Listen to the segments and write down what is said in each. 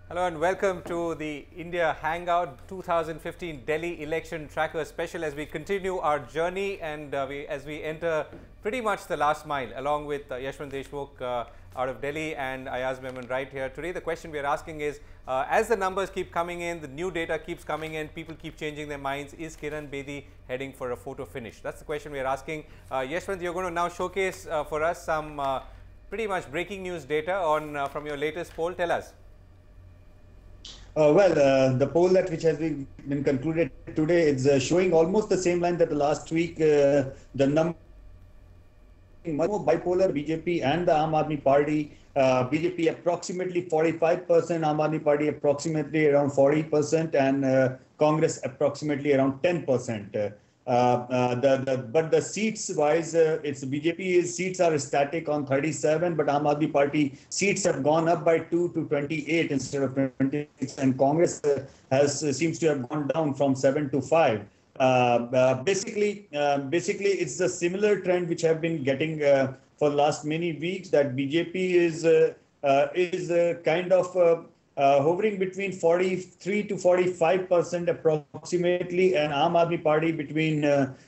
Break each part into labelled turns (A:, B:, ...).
A: Hello and welcome to the India Hangout 2015 Delhi Election Tracker Special as we continue our journey and as we enter pretty much the last mile along with Yashwant Deshmukh out of Delhi and Ayaz Memon right here. Today the question we are asking is, as the numbers keep coming in, the new data keeps coming in, people keep changing their minds, is Kiran Bedi heading for a photo finish? That's the question we are asking. Yashwant, you're going to now showcase for us some pretty much breaking news data on from your latest poll. Tell us.
B: The poll which has been concluded today is showing almost the same line that the last week. The number much more bipolar BJP and the Aam Aadmi Party. BJP approximately 45%, Aam Aadmi Party approximately around 40%, and Congress approximately around 10%. But the seats wise, it's BJP seats are static on 37, but Aam Aadmi Party seats have gone up by 2 to 28 instead of 26, and Congress seems to have gone down from 7 to 5. Basically, it's a similar trend which have been getting for the last many weeks, that BJP is kind of hovering between 43 to 45% approximately, and Aam Aadmi Party between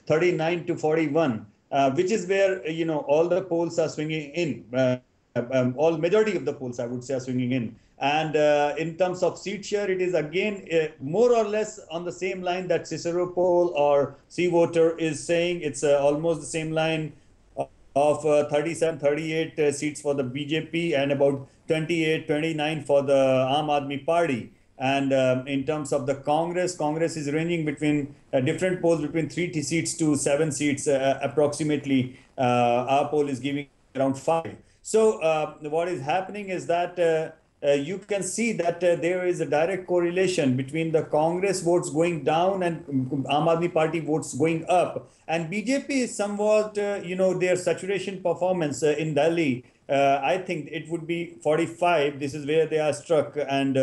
B: 39 to 41, which is where all the polls are swinging in. All majority of the polls, I would say, are swinging in. And in terms of seat share, it is again more or less on the same line that Cicero poll or C Voter is saying. It's almost the same line of 37, 38 seats for the BJP and about 28, 29 for the Aam Aadmi Party. And in terms of the Congress is ranging between different polls between 3 seats to 7 seats approximately. Our poll is giving around 5. So what is happening is that you can see that there is a direct correlation between the Congress votes going down and Aam Aadmi Party votes going up. And BJP is somewhat, their saturation performance in Delhi. I think it would be 45. This is where they are struck. And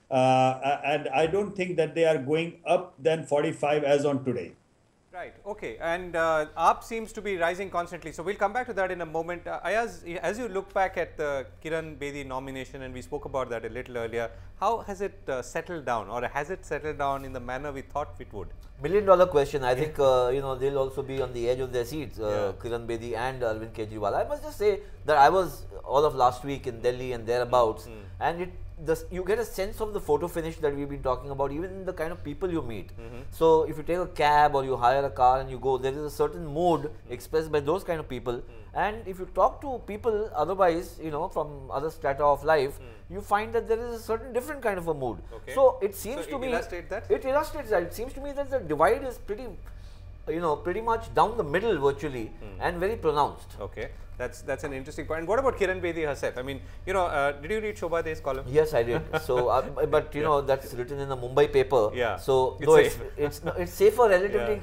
B: I don't think that they are going up than 45 as on today.
A: Right. Okay. And AAP seems to be rising constantly. So we'll come back to that in a moment. Ayaz, as you look back at the Kiran Bedi nomination, and we spoke about that a little earlier, how has it settled down, or has it settled down in the manner we thought it would?
C: $1 million question. I think they'll also be on the edge of their seats, Kiran Bedi and Arvind Kejriwal. I must just say that I was all of last week in Delhi and thereabouts, and you get a sense of the photo finish that we've been talking about, even in the kind of people you meet. So if you take a cab or you hire a car and you go, there is a certain mood expressed by those kind of people. And if you talk to people otherwise, from other strata of life, you find that there is a certain different kind of a mood. Okay. So it seems to me, it illustrates that. It seems to me that the divide is pretty much down the middle virtually and very pronounced.
A: Okay. That's an interesting point. And what about Kiran Bedi herself? I mean, did you read Shobha De's column?
C: Yes, I did. So, but that's written in a Mumbai paper.
A: Yeah.
C: So, it's safer relatively,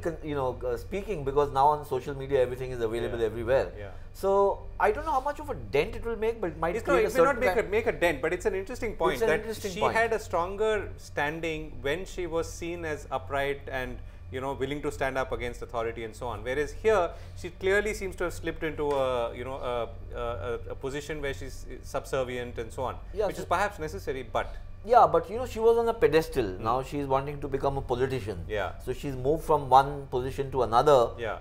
C: speaking, because now on social media everything is available everywhere. Yeah. So, I don't know how much of a dent it will make, but it might create
A: it may not make a dent, but it's an interesting point that she had a stronger standing when she was seen as upright and willing to stand up against authority and so on. Whereas here, she clearly seems to have slipped into a position where she's subservient and so on, which is perhaps necessary, but.
C: Yeah, but she was on a pedestal. Now she's wanting to become a politician.
A: Yeah.
C: So she's moved from one position to another. Yeah.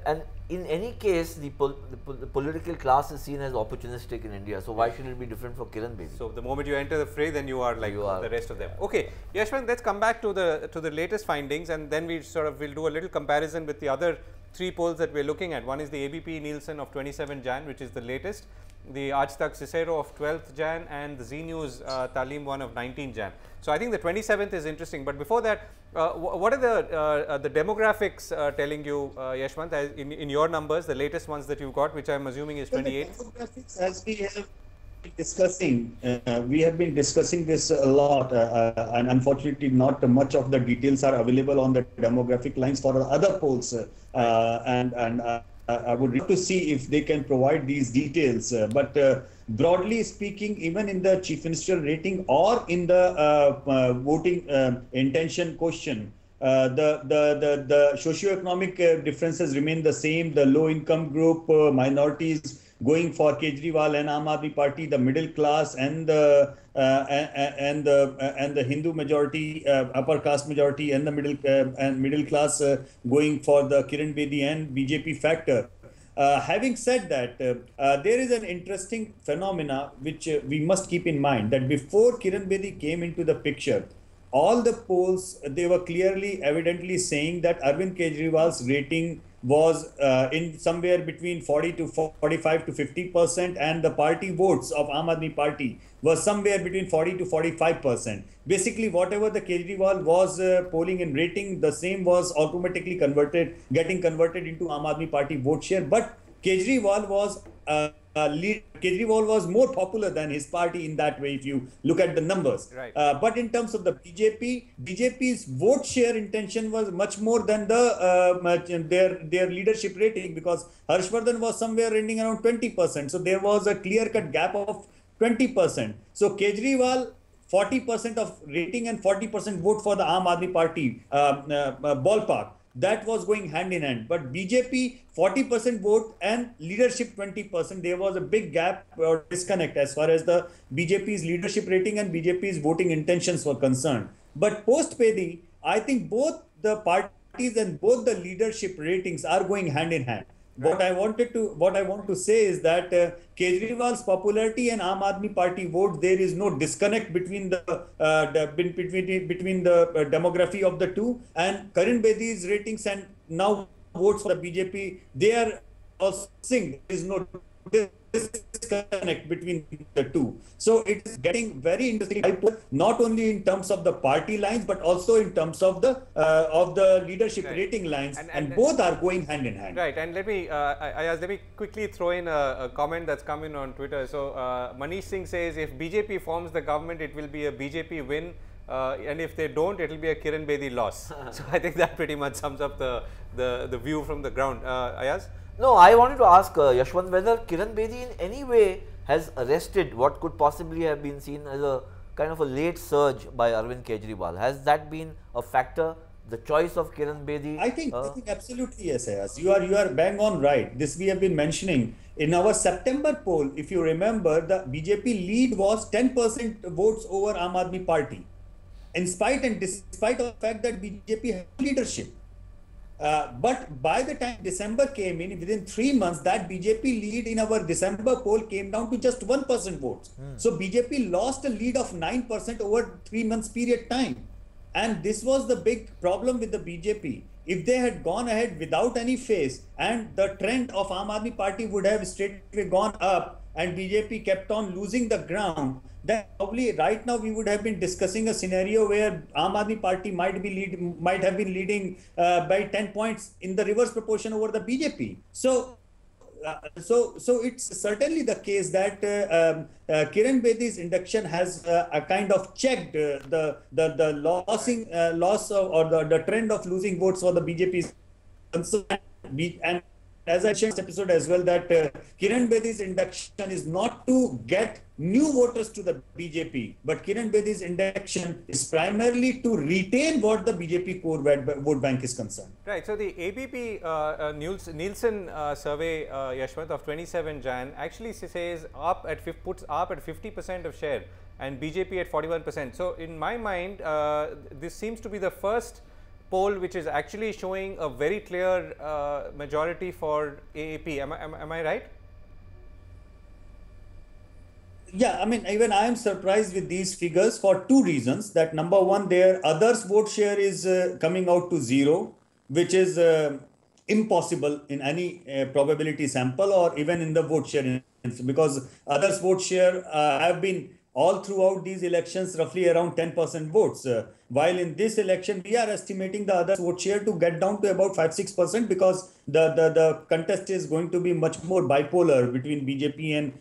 C: And in any case, the political class is seen as opportunistic in India. So why should it be different for Kiran Bedi?
A: So the moment you enter the fray, then you are like the rest of them. Okay, Yashwant, let's come back to the latest findings, and then we'll do a little comparison with the other 3 polls that we're looking at. One is the ABP Nielsen of 27 Jan, which is the latest, the Aaj Tak Cicero of 12th Jan, and the Z News Talim one of 19 Jan. So I think the 27th is interesting. But before that, what are the demographics telling you, Yashwant, in your numbers, the latest ones that you got, which I'm assuming is 28?
B: The demographics, as we have been discussing, we have been discussing this a lot, and unfortunately, not much of the details are available on the demographic lines for other polls, I would like to see if they can provide these details. But broadly speaking, even in the chief ministerial rating or in the voting intention question, the socio-economic differences remain the same. The low-income group, minorities going for Kejriwal and Aam Aadmi Party, the middle class and the Hindu majority, upper caste majority, and the middle class going for the Kiran Bedi and BJP factor. Having said that, there is an interesting phenomena which we must keep in mind, that before Kiran Bedi came into the picture, all the polls, they were clearly, evidently saying that Arvind Kejriwal's rating was in somewhere between 40 to 45 to 50%, and the party votes of Aam Aadmi Party was somewhere between 40 to 45%. Basically, whatever the Kejriwal was polling and rating, the same was automatically getting converted into Aam Aadmi Party vote share. But Kejriwal was Kejriwal was more popular than his party in that way, if you look at the numbers.
A: Right.
B: But in terms of the BJP's vote share intention was much more than their leadership rating, because Harshvardhan was somewhere ending around 20%. So there was a clear-cut gap of 20%. So Kejriwal, 40% of rating and 40% vote for the Aam Aadmi Party ballpark. That was going hand in hand. But BJP, 40% vote and leadership 20%. There was a big gap or disconnect as far as the BJP's leadership rating and BJP's voting intentions were concerned. But post-Bedi, I think both the parties and both the leadership ratings are going hand in hand. Right. What I want to say is that Kejriwal's popularity and Aam Aadmi Party vote, there is no disconnect between the demography of the two, and Kiran Bedi's ratings and now votes for the BJP, they are also saying there is no disconnect between the two. So it is getting very interesting, not only in terms of the party lines, but also in terms of the leadership right. rating lines, and both are going hand in hand.
A: Right. And let me, Ayaz, let me quickly throw in a comment that's come in on Twitter. So Manish Singh says, if BJP forms the government, it will be a BJP win. And if they don't, it will be a Kiran Bedi loss. So I think that pretty much sums up the view from the ground. Ayaz?
C: No, I wanted to ask Yashwant whether Kiran Bedi in any way has arrested what could possibly have been seen as a kind of a late surge by Arvind Kejriwal. Has that been a factor, the choice of Kiran Bedi?
B: I think absolutely yes, Ayaz. You are bang on right. This we have been mentioning. In our September poll, if you remember, the BJP lead was 10% votes over Aam Aadmi Party. In spite and despite of the fact that BJP had leadership. But by the time December came in, within 3 months, that BJP lead in our December poll came down to just 1% votes. So BJP lost a lead of 9% over 3 months period time. And this was the big problem with the BJP. If they had gone ahead without any phase, and the trend of Aam Aadmi Party would have straightway gone up, and BJP kept on losing the ground, then probably right now we would have been discussing a scenario where Aam Aadmi Party might have been leading by 10 points in the reverse proportion over the BJP. So it's certainly the case that Kiran Bedi's induction has a kind of checked the loss or the trend of losing votes for the BJP. And as I mentioned in this episode as well, that Kiran Bedi's induction is not to get new voters to the BJP, but Kiran Bedi's induction is primarily to retain what the BJP core vote bank is concerned.
A: Right. So the ABP Nielsen survey, Yashwant, of 27 Jan actually says puts AAP at 50% of share and BJP at 41%. So in my mind, this seems to be the first poll which is actually showing a very clear majority for AAP. Am I right?
B: Yeah, I mean, even I am surprised with these figures for two reasons. That number one, their others vote share is coming out to 0, which is impossible in any probability sample or even in the vote share, because others vote share have been all throughout these elections roughly around 10% votes. While in this election, we are estimating the others vote share to get down to about 5-6%, because the contest is going to be much more bipolar between BJP and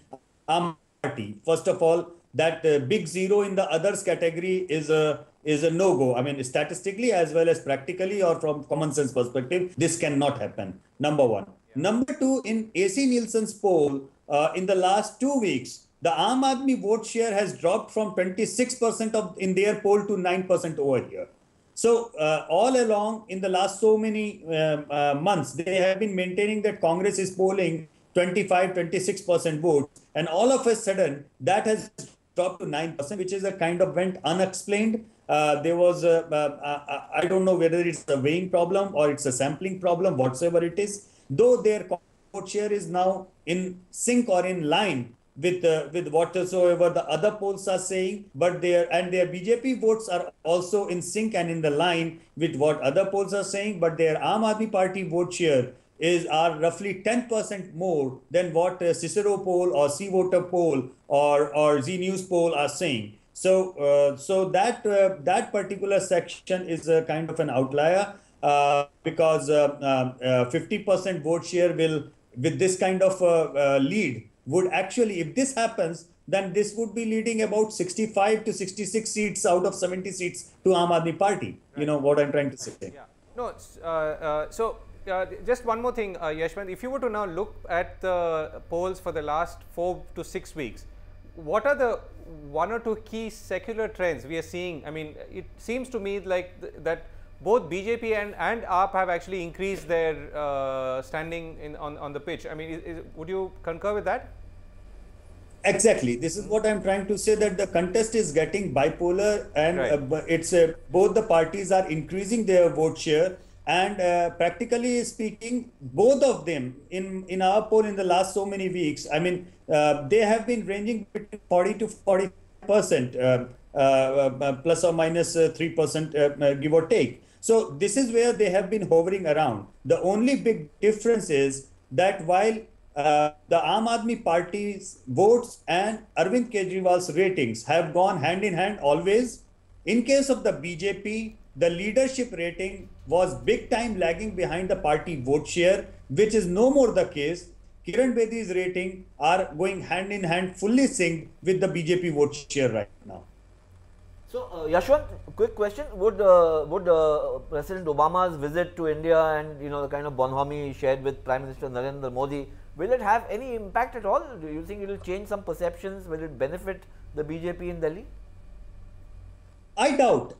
B: Aam Party. First of all, that big 0 in the others category is a no-go. I mean, statistically as well as practically or from common sense perspective, this cannot happen. Number one. Yeah. Number two, in AC Nielsen's poll, in the last 2 weeks, the Aam Aadmi vote share has dropped from 26% in their poll to 9% over here. So all along in the last so many months, they have been maintaining that Congress is polling 25, 26% votes. And all of a sudden, that has dropped to 9%, which is a kind of went unexplained. There was, I don't know whether it's a weighing problem or it's a sampling problem, whatsoever it is, though their vote share is now in sync or in line with whatsoever the other polls are saying, but their BJP votes are also in sync and in the line with what other polls are saying, but their Aam Aadmi Party vote share are roughly 10% more than what Cicero poll or C Voter poll or Z News poll are saying. So that particular section is a kind of an outlier because 50% vote share will, with this kind of lead, would actually, if this happens, then this would be leading about 65 to 66 seats out of 70 seats to Aam Aadmi Party. Right. You know what I'm trying to say.
A: Yeah. No. Just one more thing, Yashwant. If you were to now look at the polls for the last 4 to 6 weeks, what are the 1 or 2 key secular trends we are seeing? I mean, it seems to me like that both BJP and AAP have actually increased their standing on the pitch. I mean, would you concur with that?
B: Exactly. This is what I'm trying to say, that the contest is getting bipolar, and right. It's both the parties are increasing their vote share, and practically speaking, both of them in our poll in the last so many weeks, I mean, they have been ranging between 40 to 40%, plus or minus 3%, give or take. So this is where they have been hovering around. The only big difference is that while the Aam Aadmi Party's votes and Arvind Kejriwal's ratings have gone hand in hand always, in case of the BJP, the leadership rating was big time lagging behind the party vote share, which is no more the case. Kiran Bedi's rating are going hand in hand, fully synced with the BJP vote share right now.
C: So, Yashwant, quick question: Would President Obama's visit to India and the kind of bonhomie he shared with Prime Minister Narendra Modi, will it have any impact at all? Do you think it will change some perceptions? Will it benefit the BJP in Delhi?
B: I doubt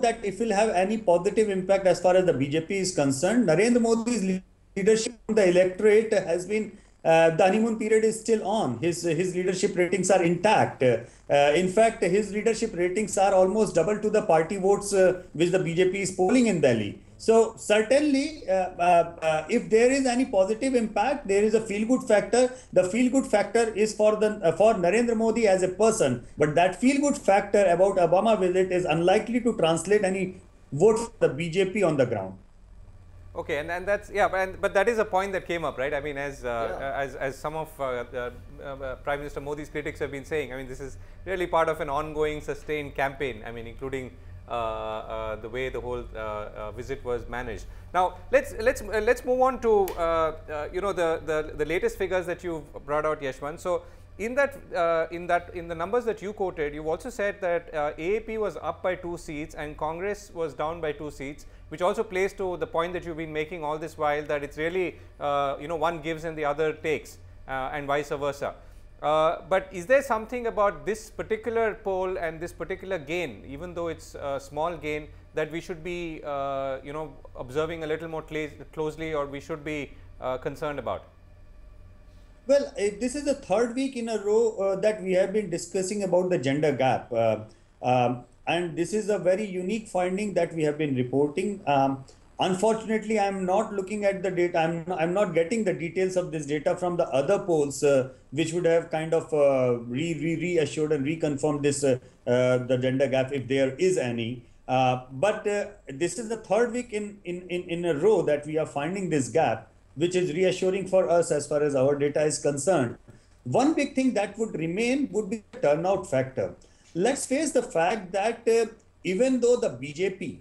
B: that it will have any positive impact as far as the BJP is concerned. Narendra Modi's leadership on the electorate has been, the honeymoon period is still on. His leadership ratings are intact. In fact, his leadership ratings are almost double to the party votes which the BJP is polling in Delhi. So certainly, if there is any positive impact, there is a feel-good factor. The feel-good factor is for Narendra Modi as a person, but that feel-good factor about Obama visit is unlikely to translate any vote for the BJP on the ground.
A: Okay, and that's, yeah, but that is a point that came up, right? I mean, as some of Prime Minister Modi's critics have been saying, I mean, this is really part of an ongoing, sustained campaign. I mean, including the way the whole visit was managed. Now, let's move on to the latest figures that you've brought out, Yashwant. So, in the numbers that you quoted, you've also said that AAP was up by 2 seats and Congress was down by 2 seats, which also plays to the point that you've been making all this while, that it's really one gives and the other takes, and vice versa. But is there something about this particular poll and this particular gain, even though it's a small gain, that we should be observing a little more closely, or we should be concerned about?
B: Well, this is the 3rd week in a row that we have been discussing about the gender gap. And this is a very unique finding that we have been reporting. Unfortunately, I'm not looking at the data. I'm not getting the details of this data from the other polls, which would have kind of reassured and reconfirmed this the gender gap, if there is any. But this is the 3rd week in a row that we are finding this gap, which is reassuring for us as far as our data is concerned. One big thing that would remain would be the turnout factor. Let's face the fact that even though the BJP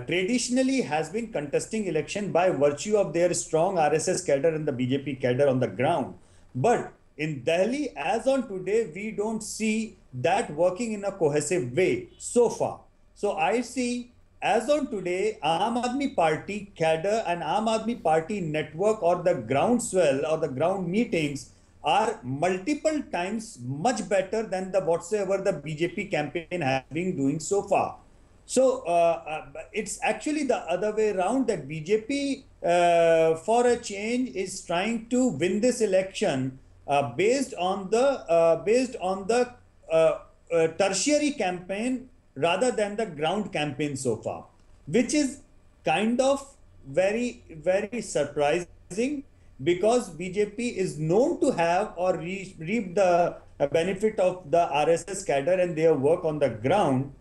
B: traditionally has been contesting election by virtue of their strong RSS cadre and the BJP cadre on the ground, but in Delhi, as on today, we don't see that working in a cohesive way so far. So I see, as on today, Aam Aadmi Party cadre and Aam Aadmi Party network, or the groundswell or the ground meetings, are multiple times much better than the whatsoever the BJP campaign has been doing so far. So it's actually the other way around, that BJP, for a change, is trying to win this election based on the tertiary campaign rather than the ground campaign so far, which is kind of very surprising, because BJP is known to have or reap the benefit of the RSS cadre and their work on the ground.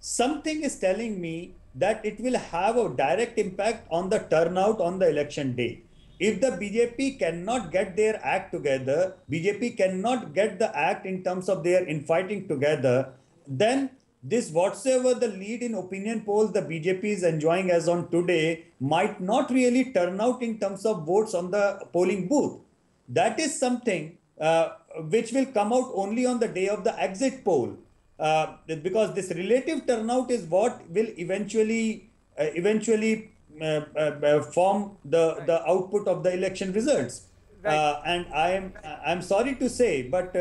B: Something is telling me that it will have a direct impact on the turnout on the election day. If the BJP cannot get their act together, BJP cannot get the act in terms of their infighting together, then this whatsoever the lead in opinion polls the BJP is enjoying as on today might not really turn out in terms of votes on the polling booth. That is something which will come out only on the day of the exit poll. Because this relative turnout is what will eventually form the output of the election results.
A: Right.
B: And I'm sorry to say, but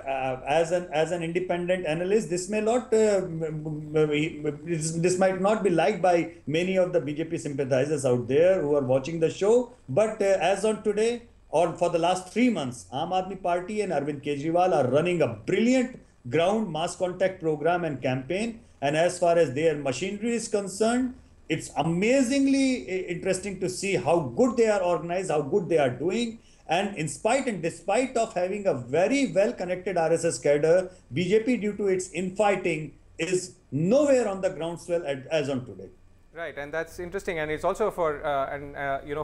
B: as an independent analyst, this may not this might not be liked by many of the BJP sympathizers out there who are watching the show. But as on today, or for the last 3 months, Aam Aadmi Party and Arvind Kejriwal are running a brilliant ground mass contact program and campaign. And as far as their machinery is concerned, it's amazingly interesting to see how good they are organized, how good they are doing. And in spite and despite of having a very well connected RSS cadre, BJP, due to its infighting, is nowhere on the groundswell as on today.
A: Right, and that's interesting, and it's also for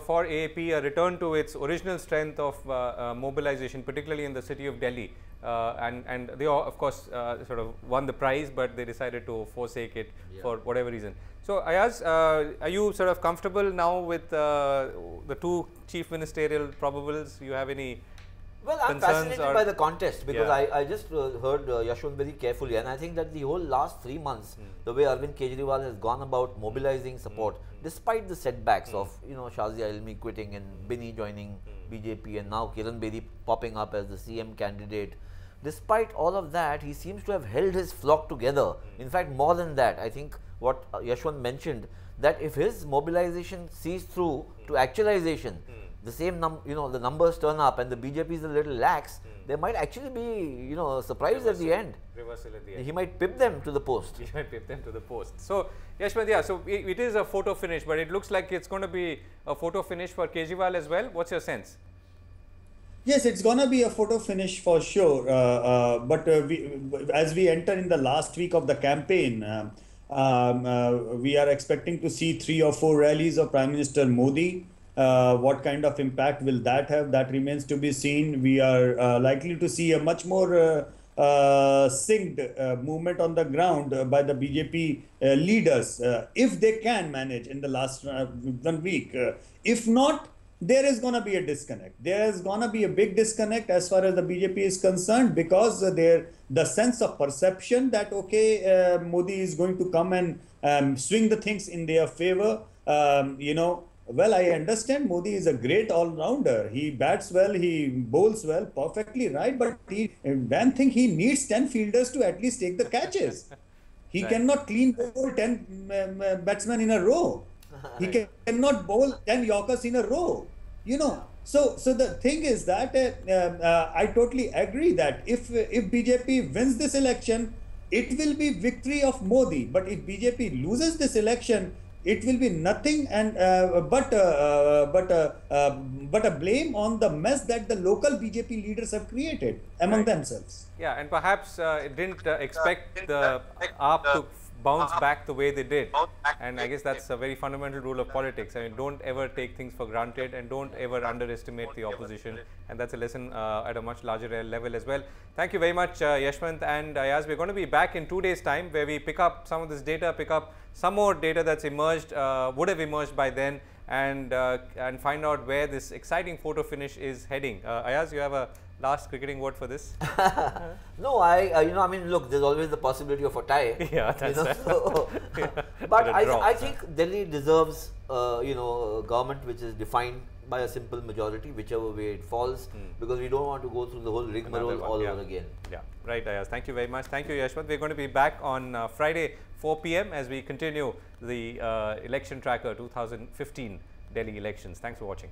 A: for AAP a return to its original strength of mobilization, particularly in the city of Delhi, and they of course sort of won the prize, but they decided to forsake it for whatever reason. So Ayaz, are you sort of comfortable now with the two chief ministerial probables? You have any?
C: Well, I'm fascinated by the contest, because I just heard Yashwant very carefully, and I think that the whole last 3 months, the way Arvind Kejriwal has gone about mobilizing support, despite the setbacks of Shazia Ilmi quitting and Beni joining BJP, and now Kiran Bedi popping up as the CM candidate. Despite all of that, he seems to have held his flock together. In fact, more than that, I think what Yashwant mentioned, that if his mobilization sees through to actualization, the same the numbers turn up and the BJP is a little lax, there might actually be a surprise at the end.
A: Reversal at the end.
C: He might pip them to the post.
A: He might pip them to the post. So Yashwant, so it is a photo finish, but it looks like it's going to be a photo finish for Kejriwal as well. What's your sense?
B: Yes, it's going to be a photo finish for sure. But as we enter in the last week of the campaign, we are expecting to see 3 or 4 rallies of Prime Minister Modi. What kind of impact will that have? That remains to be seen. We are likely to see a much more synced movement on the ground by the BJP leaders, if they can manage in the last 1 week. If not, there is going to be a disconnect. There is going to be a big disconnect as far as the BJP is concerned, because the sense of perception that, okay, Modi is going to come and swing the things in their favor, well, I understand Modi is a great all-rounder. He bats well, he bowls well, perfectly right. But one thing, he needs 10 fielders to at least take the catches. He cannot clean bowl 10 batsmen in a row. He cannot bowl 10 Yorkers in a row. So the thing is that I totally agree that if BJP wins this election, it will be victory of Modi. But if BJP loses this election, it will be nothing but a blame on the mess that the local BJP leaders have created among themselves.
A: Yeah, and perhaps it didn't expect the AAP to bounce back the way they did, and I guess that's a very fundamental rule of politics. I mean, don't ever take things for granted, and don't ever underestimate the opposition, and that's a lesson at a much larger level as well. Thank you very much, Yashwant and Ayaz. We're going to be back in 2 days' time, where we pick up some of this data, pick up some more data that's emerged, would have emerged by then, and find out where this exciting photo finish is heading. Ayaz, you have a last cricketing word for this?
C: No, I mean, look, there's always the possibility of a tie.
A: Yeah, that's
C: but I think Delhi deserves, a government which is defined by a simple majority, whichever way it falls, because we don't want to go through the whole rigmarole all over again.
A: Yeah, right, Ayaz. Thank you very much. Thank you, Yashwant. We're going to be back on Friday, 4 p.m. as we continue the Election Tracker 2015 Delhi elections. Thanks for watching.